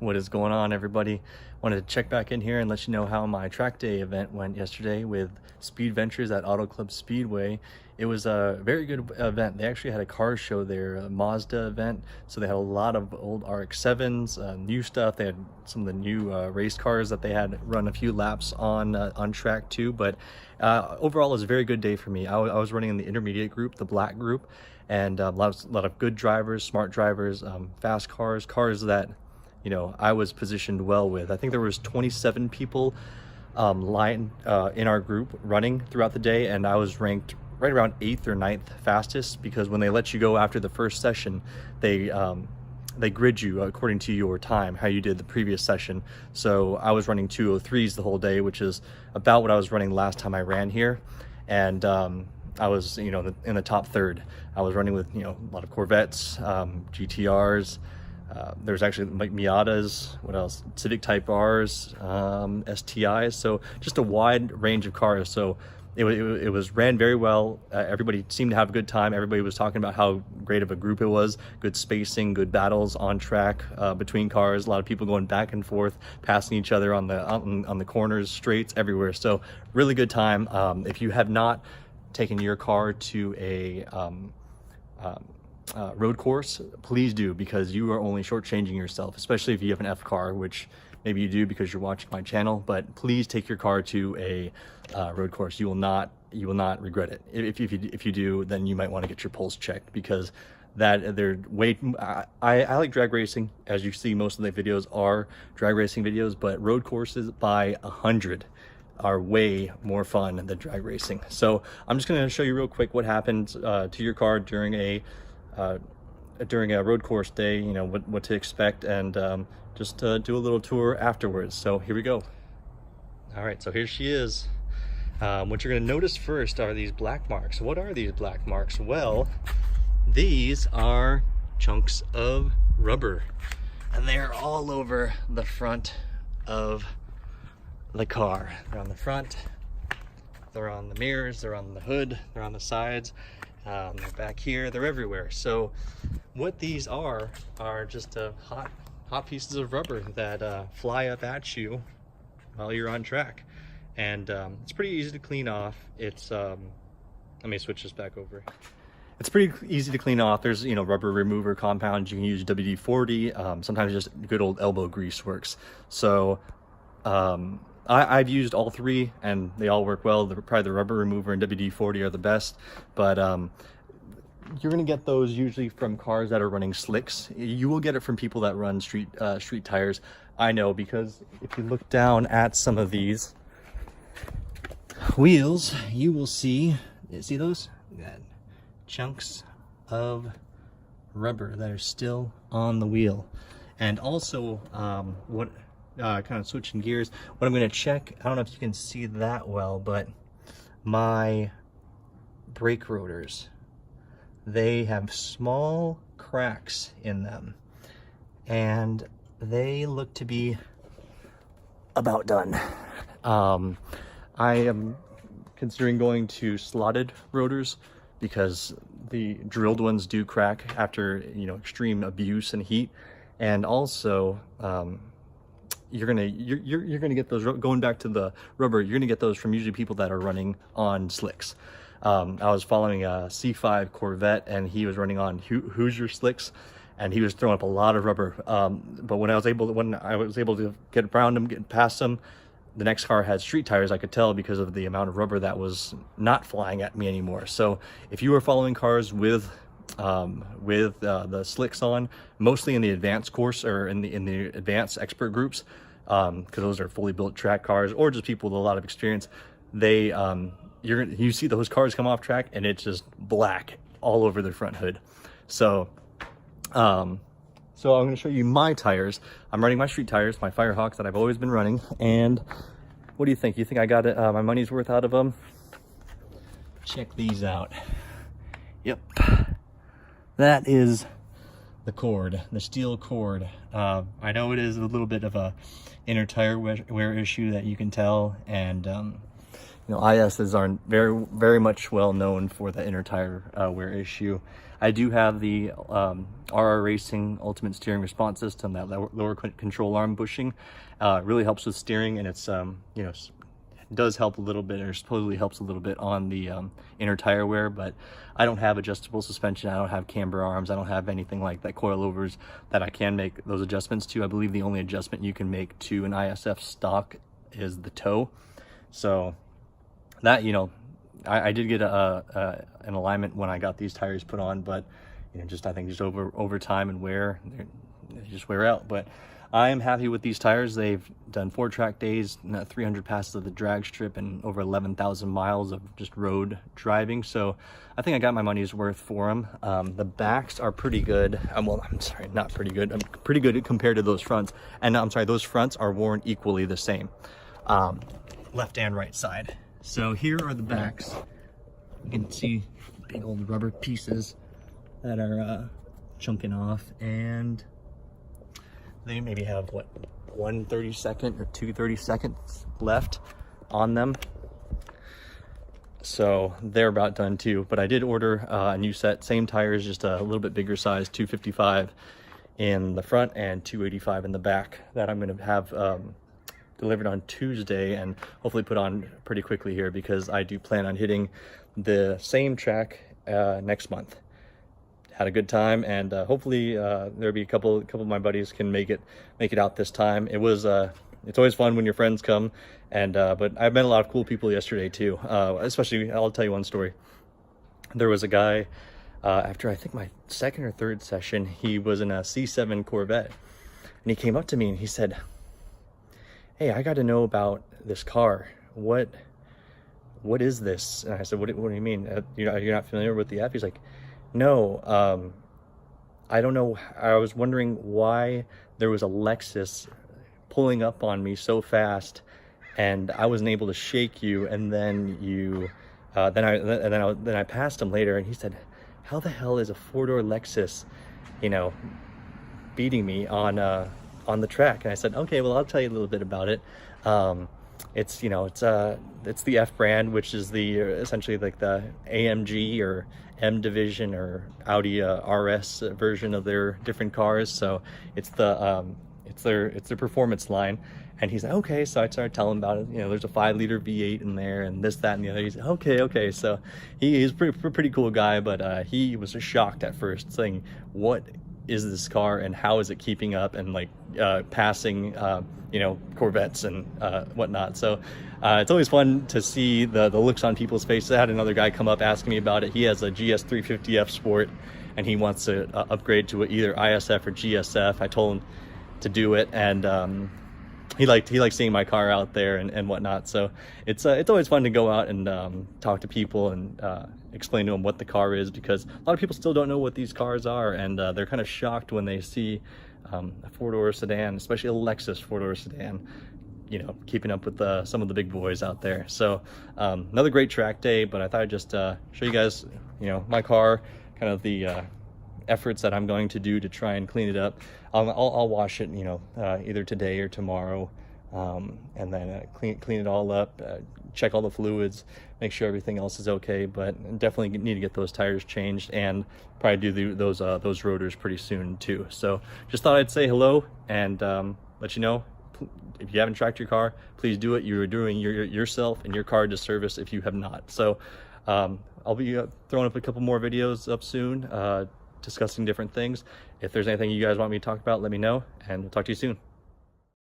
What is going on, everybody? Wanted to check back in here and let you know how my track day event went yesterday with Speed Ventures at Auto Club Speedway. It was a very good event. They actually had a car show there, a Mazda event, so they had a lot of old RX-7s, new stuff. They had some of the new race cars that they had run a few laps on track too. But overall, it was a very good day for me. I was running in the intermediate group, the black group, and a lot of good drivers, smart drivers, fast cars that I was positioned well with. I think there was 27 people in our group running throughout the day, and I was ranked right around 8th or 9th fastest, because when they let you go after the first session, they grid you according to your time, how you did the previous session. So I was running 2:03s the whole day, which is about what I was running last time I ran here, and I was in the top third. I was running with a lot of Corvettes, GTRs. There's actually like Miatas, what else? Civic Type Rs, STIs, so just a wide range of cars. So it was ran very well. Everybody seemed to have a good time. Everybody was talking about how great of a group it was. Good spacing, good battles on track between cars. A lot of people going back and forth, passing each other on the corners, straights, everywhere. So really good time. If you have not taken your car to a road course, please do, because you are only shortchanging yourself, especially if you have an F car, which maybe you do because you're watching my channel. But please take your car to a road course. You will not regret it. If you do, then you might want to get your pulse checked, because they're way. I like drag racing, as you see. Most of the videos are drag racing videos, but road courses by 100 are way more fun than drag racing. So I'm just going to show you real quick what happened to your car during a road course day, what to expect, and just do a little tour afterwards. So here we go. All right, so here she is. What you're going to notice first are these black marks. What are these black marks? Well, these are chunks of rubber, and they're all over the front of the car. They're on the front, they're on the mirrors, they're on the hood, they're on the sides, they're back here, they're everywhere. So what these are just hot pieces of rubber that fly up at you while you're on track, and it's pretty easy to clean off. It's let me switch this back over. It's pretty easy to clean off. There's rubber remover compounds. You can use WD-40. Sometimes just good old elbow grease works. So I've used all three, and they all work well. Probably the rubber remover and WD-40 are the best, but you're gonna get those usually from cars that are running slicks. You will get it from people that run street tires. I know, because if you look down at some of these wheels, you will see those? That chunks of rubber that are still on the wheel. And also kind of switching gears, what I'm going to check, I don't know if you can see that well, but my brake rotors, they have small cracks in them, and they look to be about done. I am considering going to slotted rotors, because the drilled ones do crack after extreme abuse and heat. And also you're gonna get those, going back to the rubber, you're gonna get those from usually people that are running on slicks. I was following a C5 Corvette, and he was running on Hoosier slicks, and he was throwing up a lot of rubber. But when I was able to get around him, get past him, the next car had street tires. I could tell because of the amount of rubber that was not flying at me anymore. So if you are following cars with the slicks on, mostly in the advanced course or in the advanced expert groups, because those are fully built track cars, or just people with a lot of experience, they you see those cars come off track and it's just black all over the front hood. So I'm going to show you my tires. I'm running my street tires, my Firehawks that I've always been running. And what do you think? You think I got it, my money's worth out of them? Check these out. Yep. That is the cord, the steel cord. I know it is a little bit of a inner tire wear issue that you can tell, and ISs aren't very much well known for the inner tire wear issue. I do have the RR Racing Ultimate Steering Response System, that lower control arm bushing. Really helps with steering, and it's you know, does help a little bit, or supposedly helps a little bit on the inner tire wear, but I don't have adjustable suspension, I don't have camber arms, I don't have anything like that, coilovers that I can make those adjustments to. I believe the only adjustment you can make to an ISF stock is the toe. So that, you know, I did get an alignment when I got these tires put on, but you know, just I think just over time and wear, they just wear out. But I am happy with these tires. They've done 4 track days, 300 passes of the drag strip, and over 11,000 miles of just road driving. So I think I got my money's worth for them. The backs are pretty good. Well, I'm sorry, not pretty good. I'm pretty good compared to those fronts. And I'm sorry, those fronts are worn equally the same, left and right side. So here are the backs. You can see big old rubber pieces that are chunking off, and they maybe have what, 1 32nd or 2 32nds left on them. So they're about done too. But I did order a new set, same tires, just a little bit bigger size, 255 in the front and 285 in the back, that I'm going to have delivered on Tuesday and hopefully put on pretty quickly here, because I do plan on hitting the same track next month. Had a good time, and hopefully there'll be a couple of my buddies can make it out this time. It was it's always fun when your friends come, and but I met a lot of cool people yesterday too. Especially, I'll tell you one story. There was a guy after I think my 2nd or 3rd session, he was in a C7 Corvette, and he came up to me and he said, "Hey, I got to know about this car. What is this?" And I said, what do you mean? You're not familiar with the app?" He's like, "No, I don't know. I was wondering why there was a Lexus pulling up on me so fast, and I wasn't able to shake you, and then you, then I passed him later." And he said, "How the hell is a 4-door Lexus, you know, beating me on the track?" And I said, "Okay, well, I'll tell you a little bit about it. It's, you know, it's the F brand, which is the essentially like the AMG or M division or Audi RS version of their different cars. So it's the it's their performance line." And he's like, "Okay." So I started telling him about it. You know, there's a 5-liter V8 in there, and this, that, and the other. He's like, okay. So he's a pretty cool guy, but he was just shocked at first, saying, "What is this car, and how is it keeping up and like passing you know, Corvettes and whatnot?" So it's always fun to see the looks on people's faces. I had another guy come up asking me about it. He has a GS 350F Sport, and he wants to upgrade to either ISF or GSF. I told him to do it, and he liked seeing my car out there and whatnot. So it's always fun to go out and talk to people and explain to them what the car is, because a lot of people still don't know what these cars are, and they're kind of shocked when they see a 4-door sedan, especially a Lexus 4-door sedan, you know, keeping up with some of the big boys out there. So another great track day, but I thought I'd just show you guys, you know, my car, kind of the efforts that I'm going to do to try and clean it up. I'll wash it, you know, either today or tomorrow, and then clean it all up, check all the fluids, make sure everything else is okay. But definitely need to get those tires changed, and probably do those rotors pretty soon too. So just thought I'd say hello and let you know, if you haven't tracked your car, please do it. You're doing yourself and your car a disservice if you have not. So I'll be throwing up a couple more videos up soon, discussing different things. If there's anything you guys want me to talk about, let me know, and we'll talk to you soon.